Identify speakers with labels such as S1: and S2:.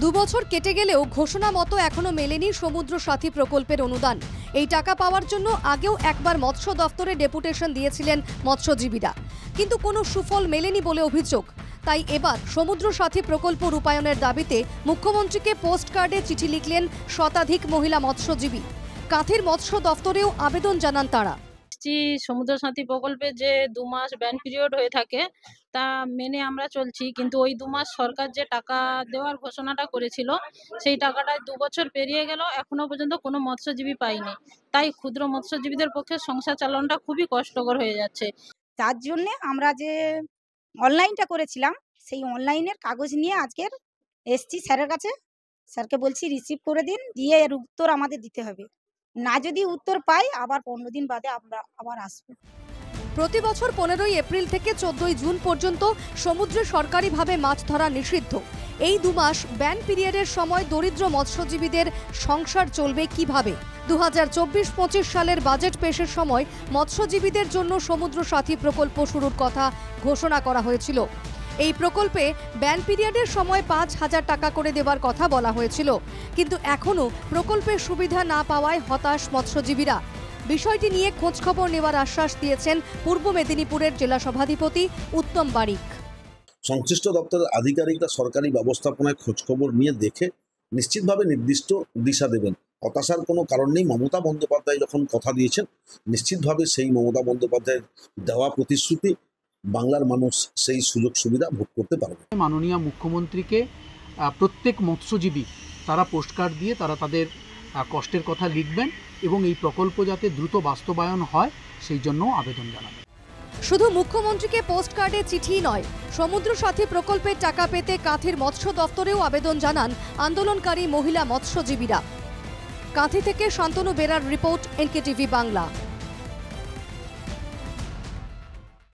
S1: দু বছর কেটে গেলেও ঘোষণা মতো এখনো মেলেনি সমুদ্র সাথী প্রকল্পের অনুদান। এই টাকা পাওয়ার জন্য আগেও একবার মৎস্য দফতরে ডেপুটেশন দিয়েছিলেন মৎস্যজীবীরা, কিন্তু কোনো সুফল মেলেনি বলে অভিযোগ। তাই এবার সমুদ্র সাথী প্রকল্প রূপায়ণের দাবিতে মুখ্যমন্ত্রীকে পোস্ট কার্ডে চিঠি লিখলেন শতাধিক মহিলা মৎস্যজীবী। কাঁথির মৎস্য দফতরেও আবেদন জানান তারা।
S2: সমুদ্র সাথী প্রকল্পে যে 2 মাস ব্যান পিরিয়ড হয়ে থাকে তা মেনে আমরা চলছি, কিন্তু ওই 2 মাস সরকার যে টাকা দেওয়ার ঘোষণাটা করেছিল সেই টাকাটা 2 বছর পেরিয়ে গেল, এখনো পর্যন্ত কোনো মৎস্যজীবী পায়নি। তাই ক্ষুদ্র মৎস্যজীবীদের পক্ষে সংসার চালানোটা খুবই কষ্টকর হয়ে যাচ্ছে।
S3: তার জন্যে আমরা যে অনলাইনটা করেছিলাম সেই অনলাইনের কাগজ নিয়ে আজকের এসছি স্যারের কাছে। স্যারকে বলছি রিসিভ করে দিন, দিয়ে এর উত্তর আমাদের দিতে হবে। না যদি উত্তর পাই আবার 15 দিন বাদে আমরা আবার আসবো।
S1: প্রতি বছর 15ই এপ্রিল থেকে 14ই জুন পর্যন্ত সমুদ্রে সরকারিভাবে মাছ ধরা নিষিদ্ধ। এই 2 মাস ব্যান পিরিয়ডের সময় দরিদ্র মৎস্যজীবীদের সংসার চলবে কিভাবে? 2024-25 সালের বাজেট পেশের সময় মৎস্যজীবীদের জন্য সমুদ্র সাথী প্রকল্প শুরুর কথা ঘোষণা করা হয়েছিল। এই প্রকল্পে ব্যান পিরিয়ডের সময় 5,000 টাকা করে দেওয়ার কথা বলা হয়েছিল, কিন্তু এখনও প্রকল্পের সুবিধা না পাওয়ায় হতাশ মৎস্যজীবীরা। বিষয়টি নিয়ে খোঁজখবর নেওয়ার আশ্বাস দিয়েছেন পূর্ব মেদিনীপুরের জেলা সভাধিপতি উত্তম বারিক।
S4: সংশ্লিষ্ট দপ্তরের আধিকারিকরা সরকারি ব্যবস্থাপনায় খোঁজখবর নিয়ে দেখে নিশ্চিতভাবে নির্দিষ্ট দিশা দেবেন। হতাশার কোনো কারণ নেই। মমতা বন্দ্যোপাধ্যায় যখন কথা দিয়েছেন, নিশ্চিতভাবে সেই মমতা বন্দ্যোপাধ্যায়ের দেওয়া প্রতিশ্রুতি বাংলার মানুষ সেই সুযোগ সুবিধা ভোগ করতে পারবে।
S5: মাননীয় মুখ্যমন্ত্রীকে প্রত্যেক মৎস্যজীবী তারা পোস্টকার্ড দিয়ে তারা তাদের কষ্টের কথা লিখবেন এবং এই প্রকল্প যাতে দ্রুত বাস্তবায়ন হয় সেই জন্য আবেদন জানাবেন।
S1: শুধু মুখ্যমন্ত্রীকে পোস্ট কার্ডে চিঠি নয়, সমুদ্র সাথী প্রকল্পের টাকা পেতে কাঁথির মৎস্য দফতরেও আবেদন জানান আন্দোলনকারী মহিলা মৎস্যজীবীরা। কাঁথি থেকে শান্তনু বেরার রিপোর্ট, NKTV বাংলা।